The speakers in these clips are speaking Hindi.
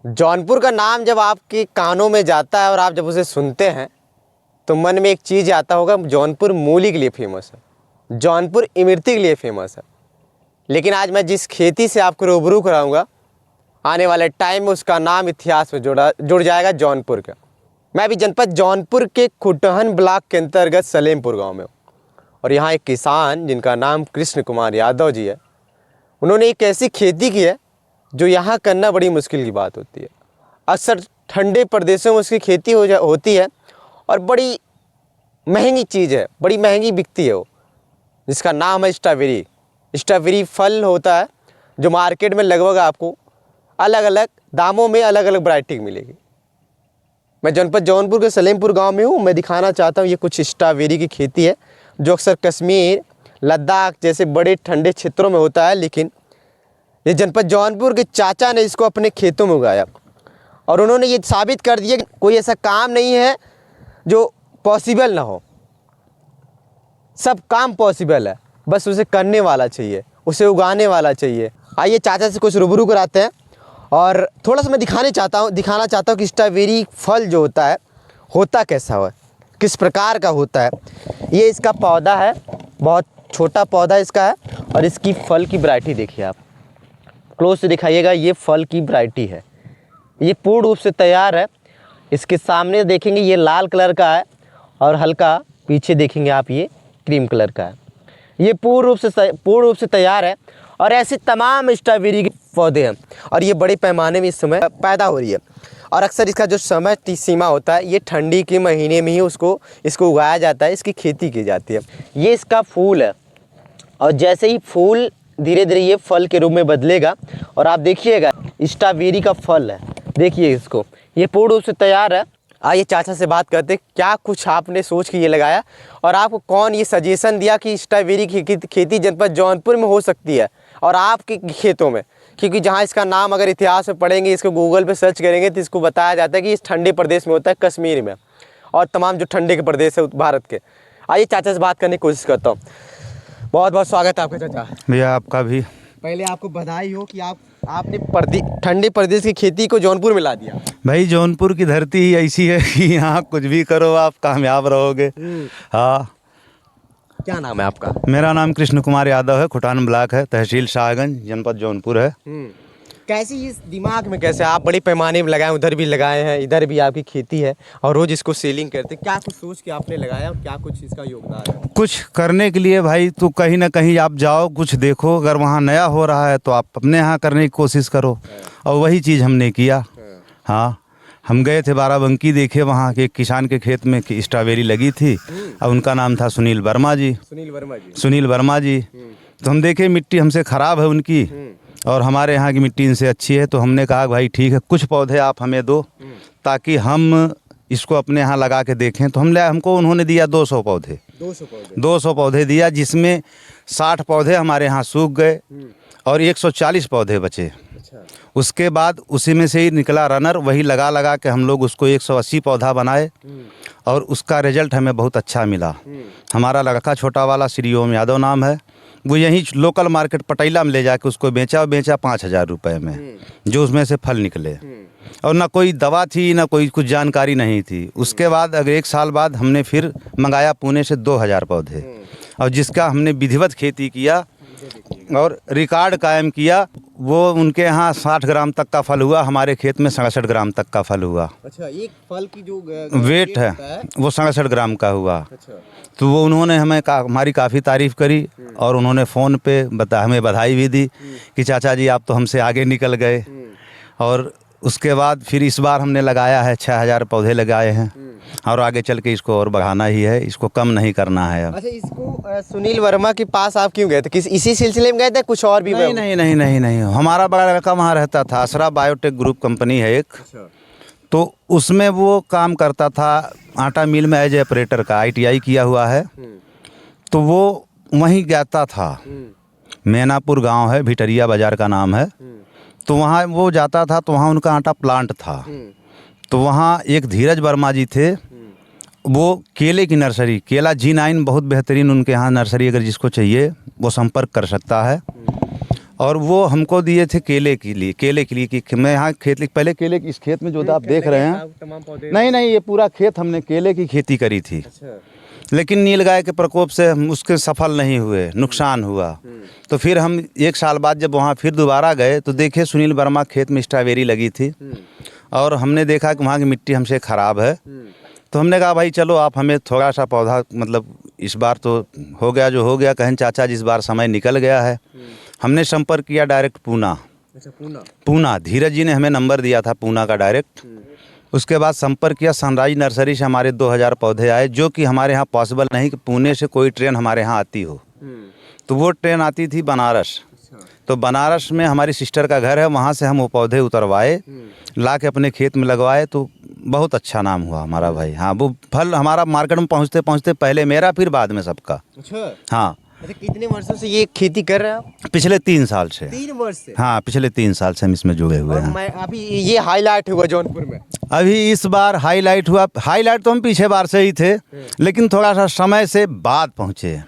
जौनपुर का नाम जब आपके कानों में जाता है और आप जब उसे सुनते हैं तो मन में एक चीज़ आता होगा, जौनपुर मूली के लिए फेमस है, जौनपुर इमरती के लिए फेमस है। लेकिन आज मैं जिस खेती से आपको रूबरू कराऊंगा, आने वाले टाइम में उसका नाम इतिहास में जुड़ जाएगा, जौनपुर का। मैं अभी जनपद जौनपुर के खुटहन ब्लॉक के अंतर्गत सलेमपुर गांव में हूँ और यहाँ एक किसान जिनका नाम कृष्ण कुमार यादव जी है, उन्होंने एक ऐसी खेती की है जो यहाँ करना बड़ी मुश्किल की बात होती है। अक्सर ठंडे प्रदेशों में उसकी खेती होती है और बड़ी महंगी चीज़ है, बड़ी महंगी बिकती है वो, जिसका नाम है स्ट्रॉबेरी। स्ट्रॉबेरी फल होता है जो मार्केट में लगभग आपको अलग अलग दामों में अलग अलग वैरायटी मिलेगी। मैं जनपद जौनपुर के सलेमपुर गांव में हूँ। मैं दिखाना चाहता हूँ ये कुछ स्ट्रॉबेरी की खेती है जो अक्सर कश्मीर, लद्दाख जैसे बड़े ठंडे क्षेत्रों में होता है, लेकिन ये जनपद जौनपुर के चाचा ने इसको अपने खेतों में उगाया और उन्होंने ये साबित कर दिया कि कोई ऐसा काम नहीं है जो पॉसिबल ना हो। सब काम पॉसिबल है, बस उसे करने वाला चाहिए, उसे उगाने वाला चाहिए। आइए चाचा से कुछ रूबरू कराते हैं और थोड़ा सा मैं दिखाना चाहता हूँ कि स्ट्रॉबेरी फल जो होता कैसा है, किस प्रकार का होता है। ये इसका पौधा है, बहुत छोटा पौधा इसका है और इसकी फल की वैरायटी देखिए आप, क्लोज से दिखाइएगा। ये फल की वैरायटी है, ये पूर्ण रूप से तैयार है। इसके सामने देखेंगे ये लाल कलर का है और हल्का पीछे देखेंगे आप ये क्रीम कलर का है। ये पूर्ण रूप से तैयार है और ऐसे तमाम स्ट्रॉबेरी के पौधे हैं और ये बड़े पैमाने में इस समय पैदा हो रही है। और अक्सर इसका जो समय सीमा होता है, ये ठंडी के महीने में ही इसको उगाया जाता है, इसकी खेती की जाती है। ये इसका फूल है और जैसे ही फूल धीरे धीरे ये फल के रूप में बदलेगा और आप देखिएगा स्ट्रॉबेरी का फल है, देखिए इसको, ये पूर्ण रूप से तैयार है। आइए चाचा से बात करते, क्या कुछ आपने सोच के ये लगाया और आपको कौन ये सजेशन दिया कि स्ट्रॉबेरी की खेती जनपद जौनपुर में हो सकती है और आपके खेतों में? क्योंकि जहाँ इसका नाम अगर इतिहास में पढ़ेंगे, इसको गूगल पे सर्च करेंगे तो इसको बताया जाता है कि इस ठंडे प्रदेश में होता है, कश्मीर में और तमाम जो ठंडे के प्रदेश है भारत के। आइए चाचा से बात करने की कोशिश करता हूँ। बहुत बहुत स्वागत है आपका चाचा। भैया आपका भी। पहले आपको बधाई हो कि आपने ठंडे प्रदेश की खेती को जौनपुर में ला दिया। भाई जौनपुर की धरती ही ऐसी है कि यहाँ कुछ भी करो आप कामयाब रहोगे। हाँ। क्या नाम है आपका? मेरा नाम कृष्ण कुमार यादव है, खुटान ब्लॉक है, तहसील शाहगंज, जनपद जौनपुर है। कैसी इस दिमाग में कैसे आप बड़े पैमाने में लगाए, उधर भी लगाए हैं, इधर भी आपकी खेती है और रोज इसको सेलिंग करते, क्या कुछ सोच के आपने लगाया और क्या कुछ इसका योगदान है? कुछ करने के लिए भाई तो कहीं ना कहीं आप जाओ, कुछ देखो, अगर वहाँ नया हो रहा है तो आप अपने यहाँ करने की कोशिश करो और वही चीज़ हमने किया। हाँ, हम गए थे बाराबंकी, देखे वहाँ के किसान के खेत में स्ट्रॉबेरी लगी थी और उनका नाम था सुनील वर्मा जी। तो हम देखे मिट्टी हमसे ख़राब है उनकी और हमारे यहाँ की मिट्टी इनसे अच्छी है, तो हमने कहा भाई ठीक है, कुछ पौधे आप हमें दो ताकि हम इसको अपने यहाँ लगा के देखें। तो हमको उन्होंने दिया 200 पौधे दिया, जिसमें 60 पौधे हमारे यहाँ सूख गए और 140 पौधे बचे। उसके बाद उसी में से ही निकला रनर, वही लगा के हम लोग उसको 180 पौधा बनाए और उसका रिजल्ट हमें बहुत अच्छा मिला। हमारा लड़का छोटा वाला श्री ओम यादव नाम है, वो यहीं लोकल मार्केट पटेला में ले जाके उसको बेचा 5,000 रुपये में, जो उसमें से फल निकले। और ना कोई दवा थी, ना कोई कुछ जानकारी नहीं थी। उसके बाद अगर 1 साल बाद हमने फिर मंगाया पुणे से 2,000 पौधे और जिसका हमने विधिवत खेती किया और रिकॉर्ड कायम किया। वो उनके यहाँ 60 ग्राम तक का फल हुआ, हमारे खेत में 67 ग्राम तक का फल हुआ। अच्छा, एक फल की जो वेट है वो 67 ग्राम का हुआ। अच्छा। तो वो उन्होंने हमारी काफ़ी तारीफ़ करी और उन्होंने फ़ोन पे हमें बधाई भी दी कि चाचा जी आप तो हमसे आगे निकल गए। और उसके बाद फिर इस बार हमने लगाया है 6,000 पौधे लगाए हैं और आगे चल के इसको और बढ़ाना ही है, इसको कम नहीं करना है अब। अच्छा, इसको सुनील वर्मा के पास आप क्यों गए थे? इसी सिलसिले में गए थे, कुछ और भी? नहीं, हमारा बड़ा लड़का वहाँ रहता था, असरा बायोटेक ग्रुप कंपनी है एक। अच्छा। तो उसमें वो काम करता था आटा मिल में एज ए ऑपरेटर का, ITI किया हुआ है। तो वो वहीं जाता था, मैनापुर गांव है, भिटरिया बाज़ार का नाम है। तो वहाँ वो जाता था, तो वहाँ उनका आटा प्लांट था। तो वहाँ एक धीरज वर्मा जी थे, वो केले की नर्सरी, केला G9 बहुत बेहतरीन उनके यहाँ नर्सरी, अगर जिसको चाहिए वो संपर्क कर सकता है। और वो हमको दिए थे केले के लिए कि मैं यहाँ पहले केले की इस खेत में जो आप देख रहे हैं, तमाम पौधे। नहीं ये पूरा खेत हमने केले की खेती करी थी, अच्छा। लेकिन नीलगाय के प्रकोप से हम उसके सफल नहीं हुए, नुकसान हुआ। तो फिर हम 1 साल बाद जब वहाँ फिर दोबारा गए तो देखे सुनील वर्मा खेत में स्ट्रॉबेरी लगी थी, और हमने देखा कि वहाँ की मिट्टी हमसे ख़राब है। तो हमने कहा भाई चलो आप हमें थोड़ा सा पौधा, मतलब इस बार तो हो गया जो हो गया, कहें चाचा जिस बार समय निकल गया है। हमने संपर्क किया डायरेक्ट पूना। अच्छा, पूना धीरज जी ने हमें नंबर दिया था पूना का डायरेक्ट। उसके बाद संपर्क किया सनराइज नर्सरी से, हमारे 2000 पौधे आए, जो कि हमारे यहाँ पॉसिबल नहीं कि पुणे से कोई ट्रेन हमारे यहाँ आती हो। तो वो ट्रेन आती थी बनारस। तो बनारस में हमारी सिस्टर का घर है, वहाँ से हम वो पौधे उतरवाए, ला के अपने खेत में लगवाए। तो बहुत अच्छा नाम हुआ हमारा भाई। हाँ, वो फल हमारा मार्केट में पहुँचते पहुँचते पहले मेरा फिर बाद में सबका। अच्छा। हाँ। अच्छा, कितने वर्षों से ये खेती कर रहे हैं आप? पिछले 3 साल से। 3 वर्ष से? हाँ, पिछले 3 साल से हम इसमें जुड़े हुए और हैं। मैं अभी ये हाईलाइट हुआ जौनपुर में। अभी इस बार हाईलाइट हुआ। हाईलाइट तो हम पीछे बार से ही थे, लेकिन थोड़ा सा समय से बाद पहुँचे।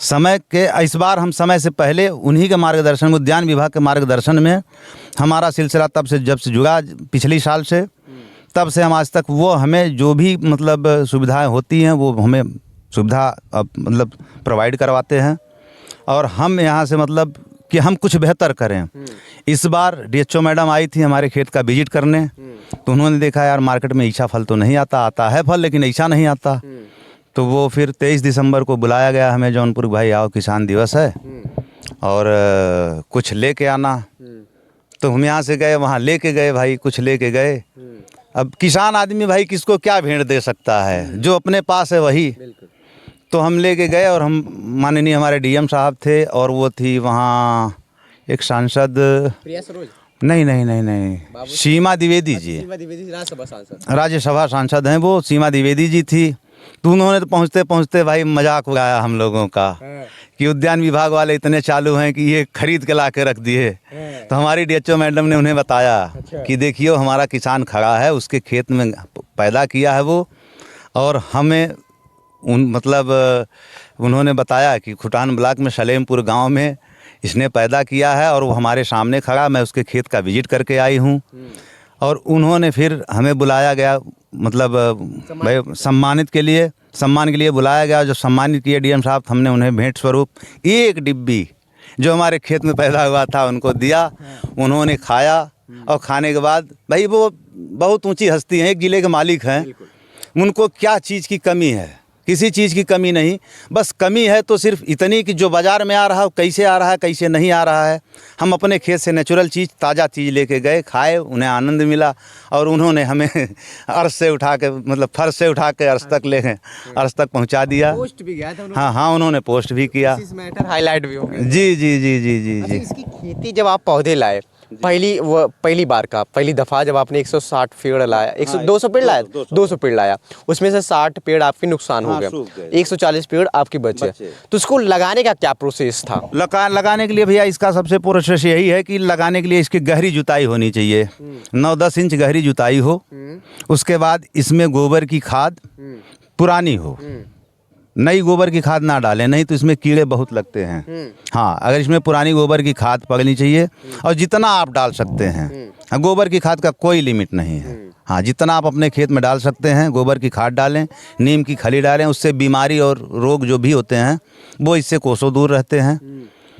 समय के इस बार हम समय से पहले उन्हीं के मार्गदर्शन में, उद्यान विभाग के मार्गदर्शन में हमारा सिलसिला तब से जब से जुड़ा पिछली साल से, तब से हम आज तक वो हमें जो भी मतलब सुविधाएं होती हैं वो हमें सुविधा मतलब प्रोवाइड करवाते हैं। और हम यहाँ से मतलब कि हम कुछ बेहतर करें। इस बार डीएचओ मैडम आई थी हमारे खेत का विजिट करने, तो उन्होंने देखा यार मार्केट में ऐसा फल तो नहीं आता, आता है फल लेकिन ऐसा नहीं आता। तो वो फिर 23 दिसंबर को बुलाया गया हमें जौनपुर, भाई आओ किसान दिवस है और कुछ लेके आना। तो हम यहाँ से गए, वहाँ लेके गए भाई, कुछ लेके गए। अब किसान आदमी भाई किसको क्या भेंट दे सकता है, जो अपने पास है वही। तो हम लेके गए, और हम माननीय हमारे डीएम साहब थे, और वो थी वहाँ एक सांसद, प्रिया सरोज? नहीं, सीमा द्विवेदी जी, राज्यसभा सांसद हैं वो, सीमा द्विवेदी जी थी। तो उन्होंने तो पहुँचते पहुँचते भाई मजाक उड़ाया हम लोगों का कि उद्यान विभाग वाले इतने चालू हैं कि ये खरीद के ला के रख दिए। तो हमारी डीएचओ मैडम ने उन्हें बताया कि देखिए हमारा किसान खड़ा है, उसके खेत में पैदा किया है वो, और हमें उन्होंने बताया कि खुटान ब्लॉक में सलेमपुर गांव में इसने पैदा किया है, और वो हमारे सामने खड़ा, मैं उसके खेत का विजिट करके आई हूं। और उन्होंने फिर हमें बुलाया गया, मतलब भाई सम्मान के लिए बुलाया गया। जो सम्मानित किए डीएम साहब, हमने उन्हें भेंट स्वरूप 1 डिब्बी जो हमारे खेत में पैदा हुआ था उनको दिया। उन्होंने खाया, और खाने के बाद भाई वो बहुत ऊंची हस्ती हैं, एक जिले के मालिक हैं, उनको क्या चीज़ की कमी है, किसी चीज़ की कमी नहीं, बस कमी है तो सिर्फ इतनी कि जो बाज़ार में आ रहा है कैसे आ रहा है कैसे नहीं आ रहा है। हम अपने खेत से नेचुरल चीज़, ताज़ा चीज़ लेके गए, खाए, उन्हें आनंद मिला, और उन्होंने हमें अर्श से उठा के, मतलब फर्श से उठा के अर्श तक ले गए, अर्श तक पहुंचा दिया। पोस्ट भी गया था उन्होंने? हाँ, उन्होंने पोस्ट भी किया। मैटर हाईलाइट भी हो गया। जी। इसकी खेती जब आप पौधे लाए पहली दफ़ा जब आपने 160 पेड़ लाया, 200 पेड़ लाया, 200 पेड़ लाया, उसमें से 60 पेड़ आपके नुकसान हो गए, 140 पेड़ आपके बचे। तो उसको लगाने का क्या प्रोसेस था? लगाने के लिए भैया इसका सबसे प्रोसेस यही है कि लगाने के लिए इसकी गहरी जुताई होनी चाहिए, 9-10 इंच गहरी जुताई हो। उसके बाद इसमें गोबर की खाद पुरानी हो, नई गोबर की खाद ना डालें, नहीं तो इसमें कीड़े बहुत लगते हैं। हाँ, अगर इसमें पुरानी गोबर की खाद पड़नी चाहिए, और जितना आप डाल सकते हैं, गोबर की खाद का कोई लिमिट नहीं है। हाँ, जितना आप अपने खेत में डाल सकते हैं गोबर की खाद डालें, नीम की खली डालें, उससे बीमारी और रोग जो भी होते हैं वो इससे कोसों दूर रहते हैं।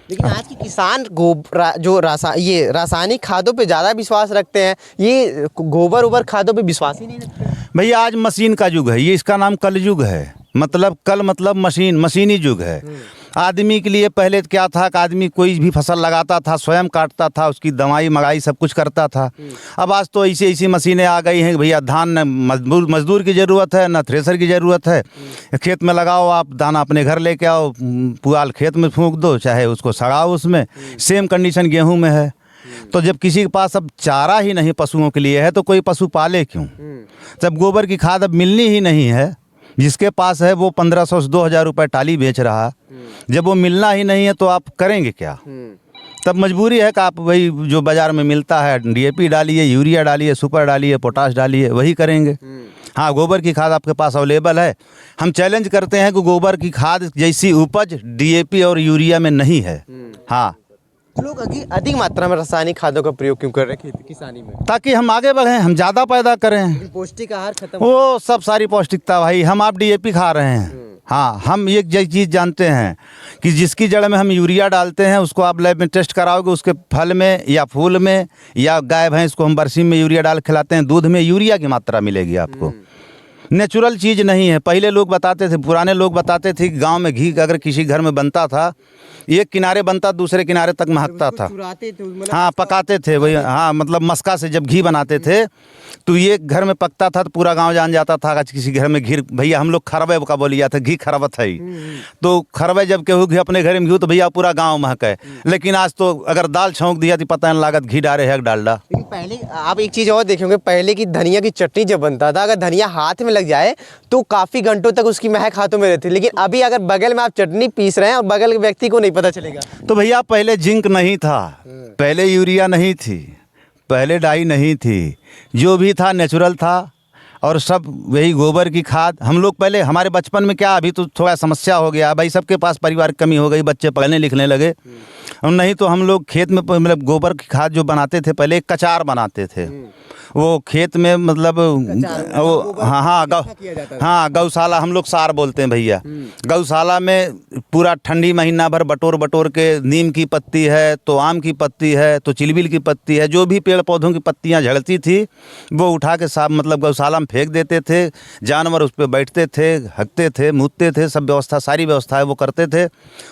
लेकिन आज के किसान ये रासायनिक खादों पे ज़्यादा विश्वास रखते हैं, ये गोबर खादों पे विश्वास ही नहीं रखते। भैया आज मशीन का युग है, ये इसका नाम कल युग है, मतलब मशीनी युग है। आदमी के लिए पहले क्या था कि आदमी कोई भी फसल लगाता था, स्वयं काटता था, उसकी दवाई मगाई सब कुछ करता था। अब आज तो ऐसी मशीनें आ गई हैं कि भैया धान न मजदूर की ज़रूरत है, न थ्रेसर की ज़रूरत है। खेत में लगाओ, आप दाना अपने घर लेके आओ, पुआल खेत में फूंक दो, चाहे उसको सड़ाओ उसमें। सेम कंडीशन गेहूं में है। तो जब किसी के पास अब चारा ही नहीं पशुओं के लिए है तो कोई पशु पाले क्यों? जब गोबर की खाद अब मिलनी ही नहीं है, जिसके पास है वो 1500 से 2000 रुपये टाली बेच रहा, जब वो मिलना ही नहीं है तो आप करेंगे क्या? तब मजबूरी है कि आप वही जो बाज़ार में मिलता है, डीएपी डालिए, यूरिया डालिए, सुपर डालिए, पोटाश डालिए, वही करेंगे। हाँ, गोबर की खाद आपके पास अवेलेबल है। हम चैलेंज करते हैं कि गोबर की खाद जैसी उपज डीएपी और यूरिया में नहीं है। हाँ, लोग अधिक मात्रा में रासायनिक खादों का प्रयोग क्यों कर रहे हैं खेती किसानी में? ताकि हम आगे बढ़ें, हम ज़्यादा पैदा करें। लेकिन पौष्टिक आहार खत्म वो सब सारी पौष्टिकता भाई, हम आप डीएपी खा रहे हैं। हाँ, हम एक चीज़ जानते हैं कि जिसकी जड़ में हम यूरिया डालते हैं उसको आप लैब में टेस्ट कराओगे, उसके फल में या फूल में या गाय भैंस को हम बरसीम में यूरिया डाल खिलाते हैं, दूध में यूरिया की मात्रा मिलेगी आपको। नेचुरल चीज़ नहीं है। पहले लोग बताते थे, पुराने लोग बताते थे कि गांव में घी अगर किसी घर में बनता था, एक किनारे बनता दूसरे किनारे तक महकता था। चुराते थे मतलब हाँ, पकाते थे वही। हाँ, मतलब मस्का से जब घी बनाते थे तो ये घर में पकता था तो पूरा गांव जान जाता था कि किसी घर में घी, भैया हम लोग खरबे का बोली जाते, घी खरबत है। तो खरबे जब केहू घी अपने घर में घी तो भैया पूरा गाँव महके। लेकिन आज तो अगर दाल छौंक दिया तो पता नहीं लागत घी डाले है डालडा। लेकिन पहले आप एक चीज़ और देखेंगे, पहले की धनिया की चटनी जब बनता था, अगर धनिया हाथ में लग जाए तो काफ़ी घंटों तक उसकी महक हाथों में रहती। लेकिन अभी अगर बगल में आप चटनी पीस रहे हैं और बगल के व्यक्ति को नहीं पता चलेगा। तो भैया पहले जिंक नहीं था, पहले यूरिया नहीं थी, पहले डाई नहीं थी, जो भी था नेचुरल था। और सब वही गोबर की खाद हम लोग पहले, हमारे बचपन में क्या, अभी तो थोड़ा समस्या हो गया भाई, सबके पास परिवार की कमी हो गई, बच्चे पढ़ने लिखने लगे। और नहीं तो हम लोग खेत में मतलब गोबर की खाद जो बनाते थे, पहले एक कचार बनाते थे वो खेत में, मतलब वो हाँ गौशाला, हम लोग सार बोलते हैं भैया। गौशाला में पूरा ठंडी महीना भर बटोर बटोर के, नीम की पत्ती है तो आम की पत्ती है तो चिलबिल की पत्ती है, जो भी पेड़ पौधों की पत्तियां झड़ती थी वो उठा के साफ मतलब गौशाला में फेंक देते थे। जानवर उस पर बैठते थे, हकते थे, मूतते थे, सब व्यवस्था, सारी व्यवस्था है वो करते थे।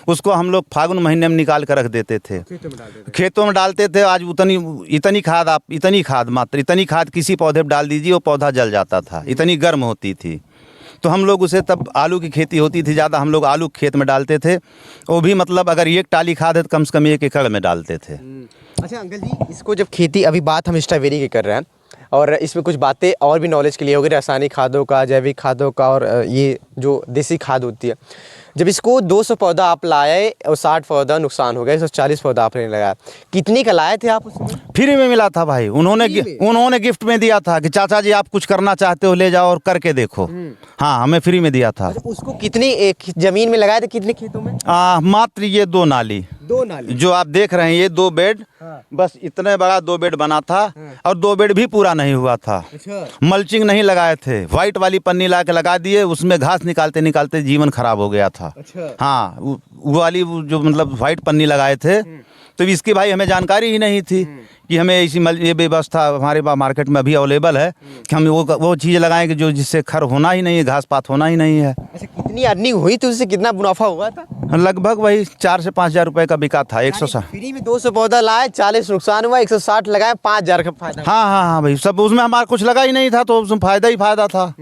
उसको हम लोग फागुन महीने में निकाल कर रख देते थे, खेतों में डालते थे। आज इतनी खाद, आप इतनी खाद, मात्र इतनी खाद किसी पौधे पर डाल दीजिए वो पौधा जल जाता था, इतनी गर्म होती थी। तो हम लोग उसे, तब आलू की खेती होती थी ज़्यादा, हम लोग आलू खेत में डालते थे। वो भी मतलब अगर एक टाली खाद है तो कम से कम 1 एकड़ में डालते थे। अच्छा अंकल जी, इसको जब खेती, अभी बात हम स्ट्रॉबेरी की कर रहे हैं और इसमें कुछ बातें और भी नॉलेज के लिए होगी, रासायनिक खादों का, जैविक खादों का, और ये जो देसी खाद होती है। जब इसको 200 पौधा आप लाए और 60 पौधा नुकसान हो गया, 140 पौधा आपने लगाया, कितनी का लाए थे आप उसमें? फ्री में मिला था भाई, उन्होंने गिफ्ट में दिया था कि चाचा जी आप कुछ करना चाहते हो ले जाओ और करके देखो। हाँ, हमें फ्री में दिया था। अच्छा, उसको कितनी एक ज़मीन में लगाए थे, कितने खेतों में? मात्र ये 2 नाली जो आप देख रहे हैं, ये 2 बेड, बस इतने बड़ा 2 बेड बना था। और 2 बेड भी पूरा नहीं हुआ था। अच्छा। मल्चिंग नहीं लगाए थे, व्हाइट वाली पन्नी ला के लगा दिए, उसमें घास निकालते निकालते जीवन खराब हो गया था। अच्छा। हाँ, वो वाली जो मतलब व्हाइट पन्नी लगाए थे। तो इसकी भाई हमें जानकारी ही नहीं थी कि हमें ऐसी ये व्यवस्था हमारे मार्केट में अभी अवेलेबल है कि हम वो चीज़ लगाएं कि जो जिससे खर होना ही नहीं है, घास पात होना ही नहीं है। अच्छा, कितनी अर्निंग हुई तो उससे कितना मुनाफा हुआ था? लगभग वही 4 से 5 हज़ार रुपये का बिका था। 160 फ्री में 200 पौधा लाए, 40 नुकसान हुआ, 160 लगाए, 5,000 का फायदा। हाँ भाई, सब उसमें हमारा कुछ लगा ही नहीं था तो उसमें फ़ायदा ही फ़ायदा था।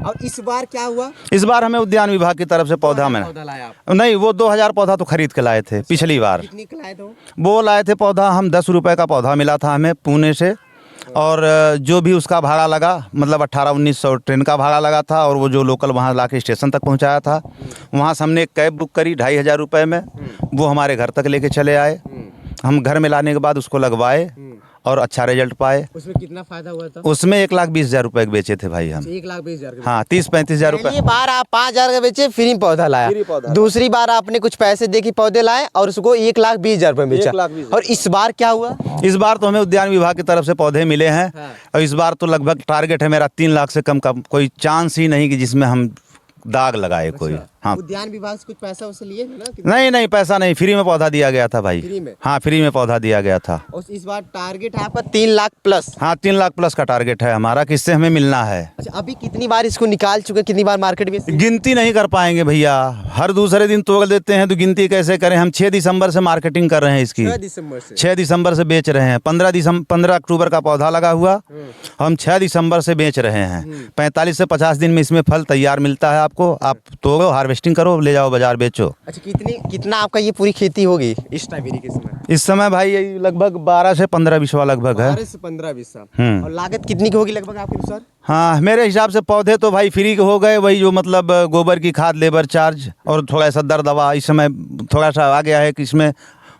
और इस बार क्या हुआ? इस बार हमें उद्यान विभाग की तरफ से पौधा लाया आप? नहीं, वो 2000 पौधा तो खरीद के लाए थे पिछली बार। कितने का लाए थे वो लाए थे पौधा हम 10 रुपये का पौधा मिला था हमें पुणे से। और जो भी उसका भाड़ा लगा, मतलब 1800-1900 ट्रेन का भाड़ा लगा था। और वो जो लोकल वहाँ ला के स्टेशन तक पहुँचाया था, वहाँ से हमने एक कैब बुक करी 2500 रुपये में, वो हमारे घर तक लेके चले आए। हम घर में लाने के बाद उसको लगवाए और अच्छा रिजल्ट पाए। उसमें कितना फायदा हुआ था? उसमें 1,20,000 रुपये बेचे थे भाई हम। 1,20,000? हाँ, 30-35 रुपये। पहली बार आप 5,000 का बेचे, फ्री पौधा लाया। दूसरी बार आपने कुछ पैसे दे के पौधे लाए और उसको 1,20,000 रुपये बेचा। और इस बार क्या हुआ? इस बार तो हमें उद्यान विभाग की तरफ से पौधे मिले हैं। और इस बार तो लगभग टारगेट है मेरा 3 लाख से कम का कोई चांस ही नहीं कि जिसमें हम दाग लगाए कोई। हाँ, उद्यान विभाग से कुछ पैसा उसे लिए थे ना? नहीं, पैसा नहीं, फ्री में पौधा दिया गया था भाई। फ्री में? हाँ, फ्री में पौधा दिया गया था। और इस बार टारगेट है आपका 3 लाख प्लस? हाँ, 3 लाख प्लस का टारगेट है हमारा, किससे हमें मिलना है। अच्छा, अभी कितनी बार इसको निकाल चुके, कितनी बार मार्केट में? गिनती नहीं कर पाएंगे भैया, हर दूसरे दिन तोड़ देते हैं तो गिनती कैसे करें। हम 6 दिसंबर से मार्केटिंग कर रहे हैं इसकी। 6 दिसंबर से बेच रहे हैं। 15 अक्टूबर का पौधा लगा हुआ, हम 6 दिसंबर से बेच रहे हैं। 45 से 50 दिन में इसमें फल तैयार मिलता है आपको। आप तोड़ो, हार्वेस्टिंग करो, ले जाओ बाजार बेचो। अच्छा, कितना आपका ये पूरी खेती होगी स्ट्रॉबेरी के समय? इस समय भाई यही लगभग 12 से 15 बिस्वा लगभग है। 12 से 15 बिस्वा। और लागत कितनी की होगी लगभग आपके अनुसार? हाँ, मेरे हिसाब से पौधे तो भाई फ्री के हो गए, वही जो मतलब गोबर की खाद, लेबर चार्ज और थोड़ा सा दर दवा। इस समय थोड़ा सा आ गया है कि इसमें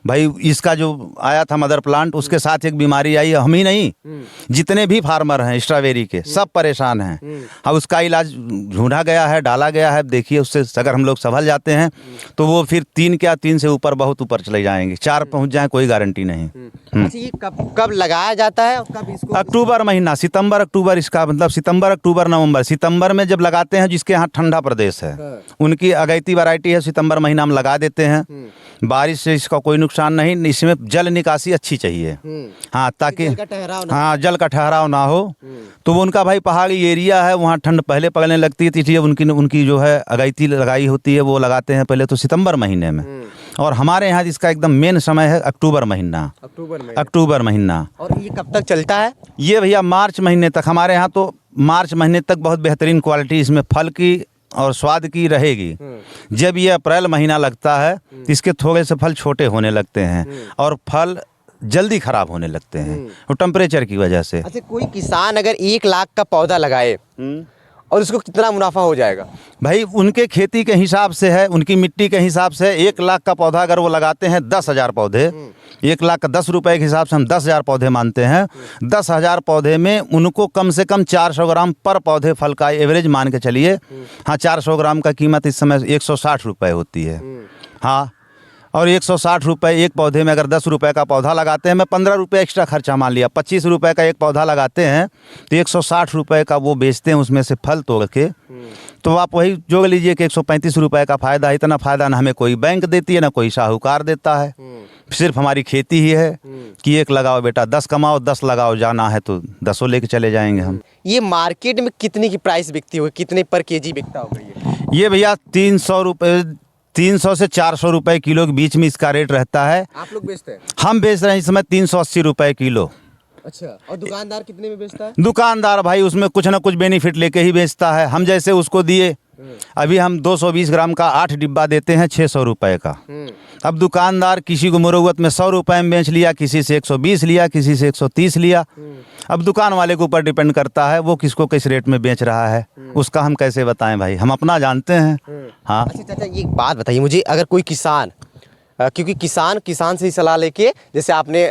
भाई इसका जो आया था मदर प्लांट, उसके साथ एक बीमारी आई, हम ही नहीं जितने भी फार्मर हैं स्ट्रॉबेरी के सब परेशान हैं। अब उसका इलाज ढूंढा गया है, डाला गया है। देखिए उससे अगर हम लोग संभल जाते हैं तो वो फिर 3 से ऊपर बहुत ऊपर चले जाएंगे, 4 पहुंच जाए कोई गारंटी नहीं। अच्छा, ये कब कब लगाया जाता है और कब इसको? अक्टूबर महीना, सितंबर अक्टूबर, इसका मतलब सितंबर अक्टूबर नवंबर। सितंबर में जब लगाते हैं, जिसके यहाँ ठंडा प्रदेश है उनकी अगैती वैरायटी है, सितंबर महीना में लगा देते हैं। बारिश से इसका कोई नुकसान नहीं, इसमें जल निकासी अच्छी चाहिए। हाँ, ताकि जल का ठहराव ना हाँ जल का ठहराव ना हो। तो वो उनका भाई पहाड़ी एरिया है, वहाँ ठंड पहले पकड़ने लगती है, इसलिए उनकी जो है अगैती लगाई होती है, वो लगाते हैं पहले तो सितंबर महीने में। और हमारे यहाँ इसका एकदम मेन समय है अक्टूबर महीना। अक्टूबर महीना। और ये कब तक चलता है? ये भैया मार्च महीने तक। हमारे यहाँ तो मार्च महीने तक बहुत बेहतरीन क्वालिटी इसमें फल की और स्वाद की रहेगी। जब ये अप्रैल महीना लगता है तो इसके थोड़े से फल छोटे होने लगते हैं और फल जल्दी खराब होने लगते हैं, और टेम्परेचर की वजह से। अच्छा, कोई किसान अगर 1 लाख का पौधा लगाए और उसको कितना मुनाफा हो जाएगा? भाई उनके खेती के हिसाब से है, उनकी मिट्टी के हिसाब से। 1 लाख का पौधा अगर वो लगाते हैं 10,000 पौधे, 1 लाख का 10 रुपए के हिसाब से हम 10,000 पौधे मानते हैं। 10,000 पौधे में उनको कम से कम 400 ग्राम पर पौधे फल का एवरेज मान के चलिए। हाँ, 400 ग्राम का कीमत इस समय 160 रुपये होती है। हाँ, और 160 रुपये एक पौधे में। अगर 10 रुपये का पौधा लगाते हैं, मैं 15 रुपये एक्स्ट्रा खर्चा मान लिया, 25 रुपये का एक पौधा लगाते हैं तो 160 रुपये का वो बेचते हैं, उसमें से फल तोड़ के। तो आप वही जोड़ लीजिए कि 135 रुपये का फ़ायदा। इतना फ़ायदा ना हमें कोई बैंक देती है ना कोई साहूकार देता है। सिर्फ हमारी खेती ही है कि 1 लगाओ बेटा 10 कमाओ, 10 लगाओ, जाना है तो 10 लेके चले जाएंगे हम। ये मार्केट में कितने की प्राइस बिकती होगी, कितने पर केजी बिकता होगा ये भैया 300 रुपये, 300 से 400 रुपये किलो के बीच में इसका रेट रहता है। आप लोग बेचते हैं? हम बेच रहे हैं इस समय 380 रुपये किलो। अच्छा, और दुकानदार कितने में बेचता है? दुकानदार भाई उसमें कुछ ना कुछ बेनिफिट लेके ही बेचता है। हम जैसे उसको दिए, अभी हम 220 ग्राम का 8 डिब्बा देते हैं 600 रुपये का। अब दुकानदार किसी को मुरव्वत में 100 रुपये में बेच लिया, किसी से 120 लिया, किसी से 130 लिया। अब दुकान वाले के ऊपर डिपेंड करता है वो किसको किस रेट में बेच रहा है, उसका हम कैसे बताएं भाई, हम अपना जानते हैं। हाँ। अच्छा चाचा, ये एक बात बताइए मुझे, अगर कोई किसान, क्योंकि किसान से ही सलाह लेके, जैसे आपने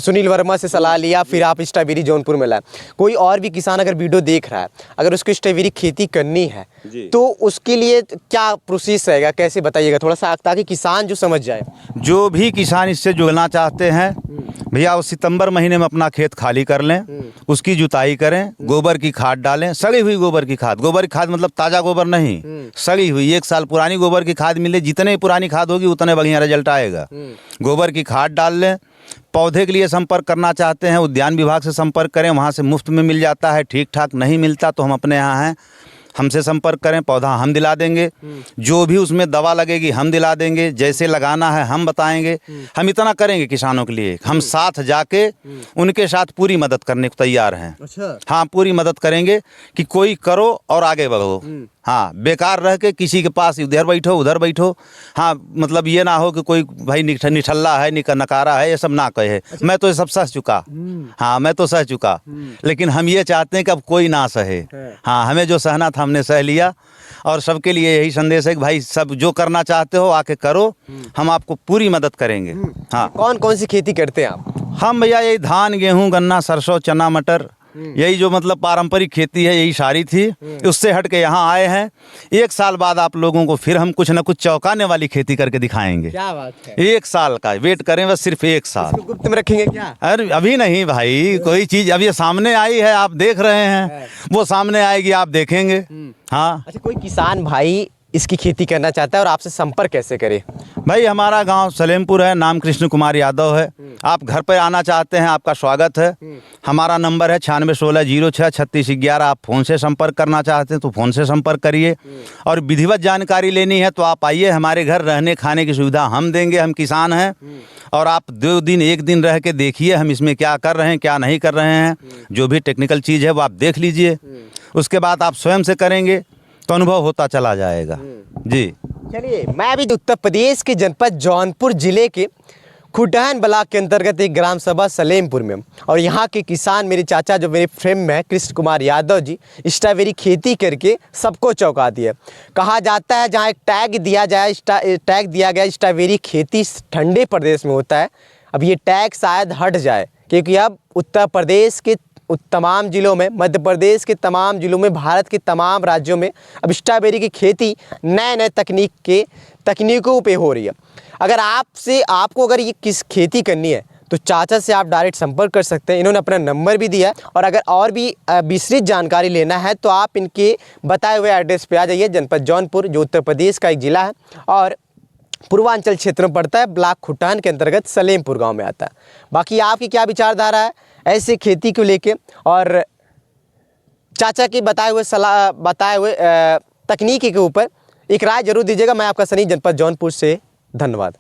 सुनील वर्मा से सलाह लिया, फिर आप स्ट्रॉबेरी जौनपुर में लाए, कोई और भी किसान अगर वीडियो देख रहा है, अगर उसको स्ट्रॉबेरी खेती करनी है तो उसके लिए क्या प्रोसेस रहेगा, कैसे बताइएगा थोड़ा सा, ताकि किसान जो समझ जाए। जो भी किसान इससे जुड़ना चाहते हैं भैया, वो सितंबर महीने में अपना खेत खाली कर लें, उसकी जुताई करें, गोबर की खाद डालें, सड़ी हुई गोबर की खाद। गोबर की खाद मतलब ताज़ा गोबर नहीं, सड़ी हुई 1 साल पुरानी गोबर की खाद मिले। जितने पुरानी खाद होगी उतने बढ़िया रिजल्ट आएगा। गोबर की खाद डाल लें। पौधे के लिए संपर्क करना चाहते हैं, उद्यान विभाग से संपर्क करें, वहाँ से मुफ्त में मिल जाता है। ठीक ठाक नहीं मिलता तो हम अपने यहाँ हैं, हमसे संपर्क करें, पौधा हम दिला देंगे। जो भी उसमें दवा लगेगी हम दिला देंगे, जैसे लगाना है हम बताएंगे। हम इतना करेंगे किसानों के लिए, हम साथ जाके उनके साथ पूरी मदद करने को तैयार हैं। अच्छा। हाँ, पूरी मदद करेंगे कि कोई करो और आगे बढ़ो। हाँ, बेकार रह के किसी के पास इधर बैठो उधर बैठो। हाँ, मतलब ये ना हो कि कोई भाई निठल्ला है, नकारा है, ये सब ना कहे। अच्छा। मैं तो ये सब सह चुका। हाँ, मैं तो सह चुका, लेकिन हम ये चाहते हैं कि अब कोई ना सहे। हाँ, हमें जो सहना था हमने सह लिया। और सबके लिए यही संदेश है कि भाई सब जो करना चाहते हो आके करो, हम आपको पूरी मदद करेंगे। हाँ। कौन कौन सी खेती करते हैं आप? हम भैया यही धान, गेहूँ, गन्ना, सरसों, चना, मटर, यही जो मतलब पारंपरिक खेती है यही सारी थी। उससे हट के यहाँ आए हैं। 1 साल बाद आप लोगों को फिर हम कुछ ना कुछ चौंकाने वाली खेती करके दिखाएंगे। क्या बात है। 1 साल का वेट करें, बस सिर्फ 1 साल। गुप्त में रखेंगे क्या? अरे अभी नहीं भाई, कोई चीज़ अब ये सामने आई है, आप देख रहे हैं, वो सामने आएगी आप देखेंगे। हाँ। अच्छा, कोई किसान भाई इसकी खेती करना चाहता है और आपसे संपर्क कैसे करे? भाई हमारा गांव सलेमपुर है, नाम कृष्ण कुमार यादव है। आप घर पर आना चाहते हैं, आपका स्वागत है। हमारा नंबर है 9616063611। आप फ़ोन से संपर्क करना चाहते हैं तो फ़ोन से संपर्क करिए। और विधिवत जानकारी लेनी है तो आप आइए हमारे घर, रहने खाने की सुविधा हम देंगे, हम किसान हैं। और आप 2 दिन 1 दिन रह के देखिए हम इसमें क्या कर रहे हैं क्या नहीं कर रहे हैं। जो भी टेक्निकल चीज़ है वो आप देख लीजिए, उसके बाद आप स्वयं से करेंगे तो अनुभव होता चला जाएगा। जी। चलिए, मैं अभी उत्तर प्रदेश के जनपद जौनपुर जिले के खुटहन ब्लॉक के अंतर्गत एक ग्राम सभा सलेमपुर में, और यहाँ के किसान मेरे चाचा जो मेरे फ्रेम में है कृष्ण कुमार यादव जी, स्ट्रॉबेरी खेती करके सबको चौंका दिया। कहा जाता है जहाँ एक टैग दिया गया स्ट्रॉबेरी खेती ठंडे प्रदेश में होता है, अब ये टैग शायद हट जाए, क्योंकि अब उत्तर प्रदेश के तमाम ज़िलों में, मध्य प्रदेश के तमाम ज़िलों में, भारत के तमाम राज्यों में अब स्ट्रॉबेरी की खेती नए तकनीकों पे हो रही है। अगर आपको अगर ये किस खेती करनी है तो चाचा से आप डायरेक्ट संपर्क कर सकते हैं, इन्होंने अपना नंबर भी दिया है। और अगर और भी विस्तृत जानकारी लेना है तो आप इनके बताए हुए एड्रेस पे आ जाइए। जनपद जौनपुर जो उत्तर प्रदेश का एक ज़िला है और पूर्वांचल क्षेत्र में पड़ता है, ब्लॉक खुटहन के अंतर्गत सलेमपुर गांव में आता है। बाकी आपकी क्या विचारधारा है ऐसे खेती को लेके, और चाचा की बताए हुए तकनीकी के ऊपर एक राय जरूर दीजिएगा। मैं आपका सनी, जनपद जौनपुर से, धन्यवाद।